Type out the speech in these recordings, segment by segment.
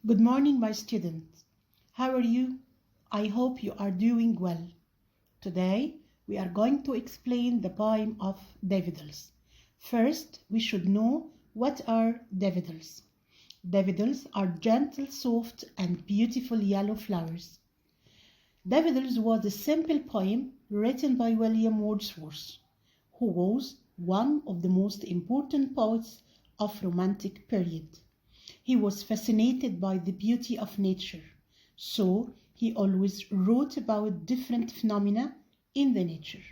Good morning, my students. How are you? I hope you are doing well. Today, we are going to explain the poem of Daffodils. First, we should know what are daffodils. Daffodils are gentle, soft, and beautiful yellow flowers. Daffodils was a simple poem written by William Wordsworth, who was one of the most important poets of Romantic period. He was fascinated by the beauty of nature, so he always wrote about different phenomena in the nature.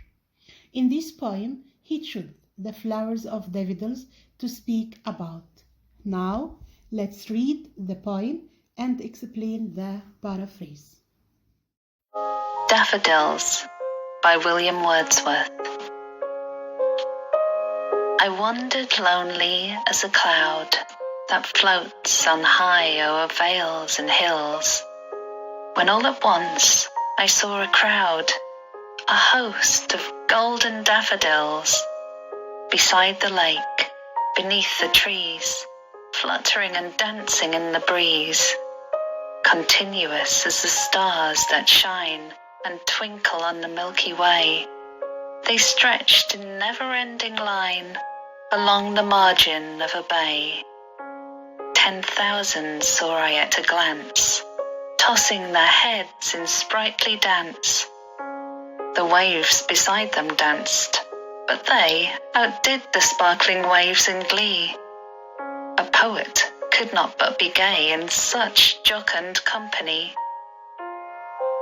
In this poem, he chose the flowers of daffodils to speak about. Now, let's read the poem and explain the paraphrase. Daffodils by William Wordsworth. I wandered lonely as a cloud that floats on high o'er vales and hills, when all at once I saw a crowd, a host of golden daffodils, beside the lake, beneath the trees, fluttering and dancing in the breeze, continuous as the stars that shine and twinkle on the Milky Way. They stretched in never-ending line along the margin of a bay. 10,000 saw I at a glance, tossing their heads in sprightly dance. The waves beside them danced, but they outdid the sparkling waves in glee. A poet could not but be gay in such jocund company.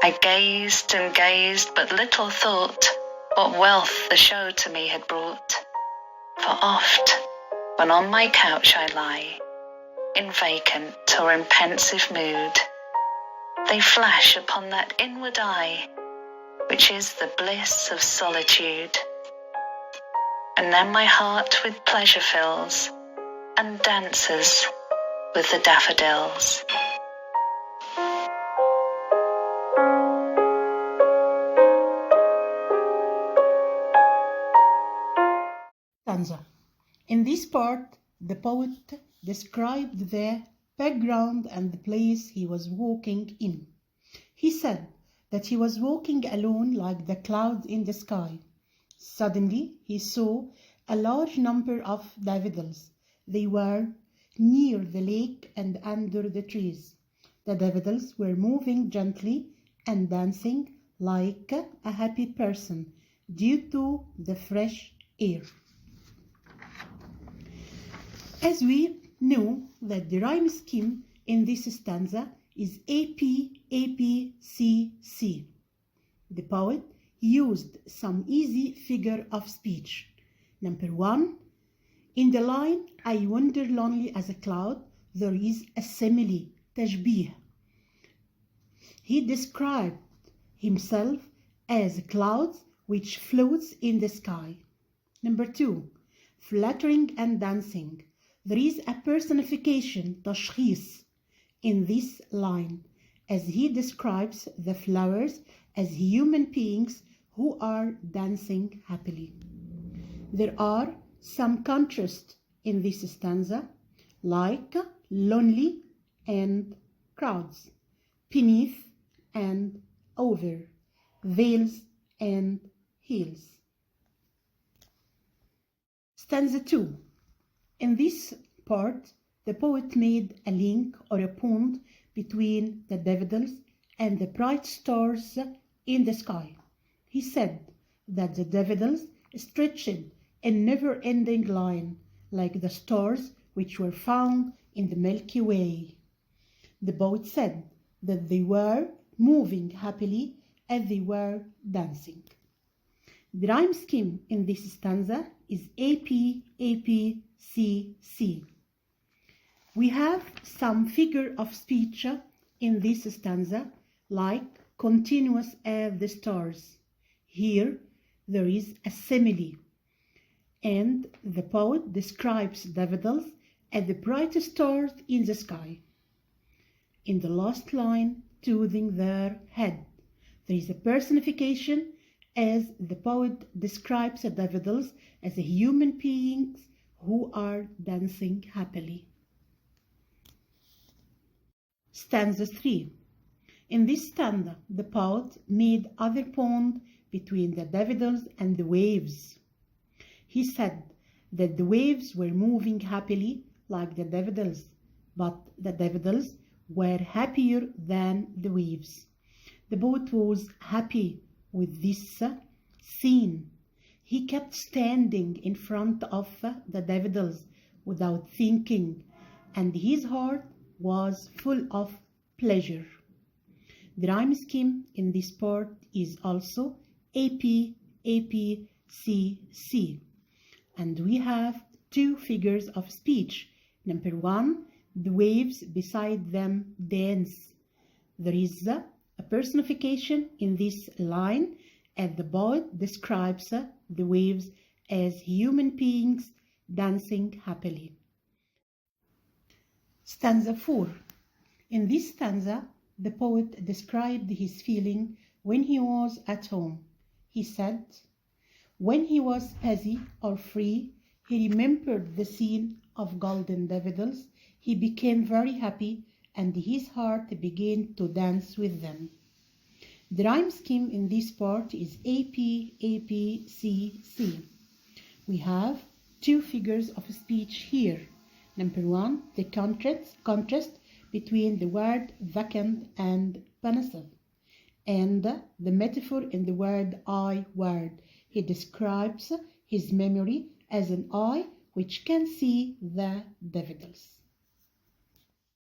I gazed and gazed, but little thought what wealth the show to me had brought. For oft, when on my couch I lie, in vacant or in pensive mood, they flash upon that inward eye, which is the bliss of solitude. And then my heart with pleasure fills, and dances with the daffodils. Stanza. In this part, the poet described the background and the place he was walking in. He said that he was walking alone like the clouds in the sky. Suddenly, he saw a large number of daffodils. They were near the lake and under the trees. The daffodils were moving gently and dancing like a happy person due to the fresh air. As we know that the rhyme scheme in this stanza is AP-AP-C-C. The poet used some easy figure of speech. Number 1, in the line, I wander lonely as a cloud, there is a simile, tashbih. He described himself as a cloud which floats in the sky. Number 2, fluttering and dancing. There is a personification, tashkhis, in this line, as he describes the flowers as human beings who are dancing happily. There are some contrast in this stanza, like lonely and crowds, beneath and over, vales and hills. Stanza 2. In this part, the poet made a link or a pond between the daffodils and the bright stars in the sky. He said that the daffodils stretched a never-ending line, like the stars which were found in the Milky Way. The poet said that they were moving happily as they were dancing. The rhyme scheme in this stanza is AP-AP-C-C. We have some figure of speech in this stanza, like continuous as the stars. Here there is a simile, and the poet describes daffodils as the brightest stars in the sky. In the last line, tossing their head, there is a personification as the poet describes the daffodils as human beings who are dancing happily. Stanza 3. In this stanza, the poet made other pond between the daffodils and the waves. He said that the waves were moving happily like the daffodils, but the daffodils were happier than the waves. The poet was happy with this scene. He kept standing in front of the daffodils without thinking, and his heart was full of pleasure. The rhyme scheme in this part is also AP, AP, C, C. And we have two figures of speech. Number 1, the waves beside them dance. There is a personification in this line, and the poet describes the waves as human beings dancing happily. Stanza 4. In this stanza, the poet described his feeling when he was at home. He said, when he was busy or free, he remembered the scene of golden daffodils. He became very happy, and his heart began to dance with them. The rhyme scheme in this part is AP, AP, C, C. We have two figures of speech here. Number 1, the contrast between the word vacant and pensive, and the metaphor in the word eye word. He describes his memory as an eye which can see the daffodils.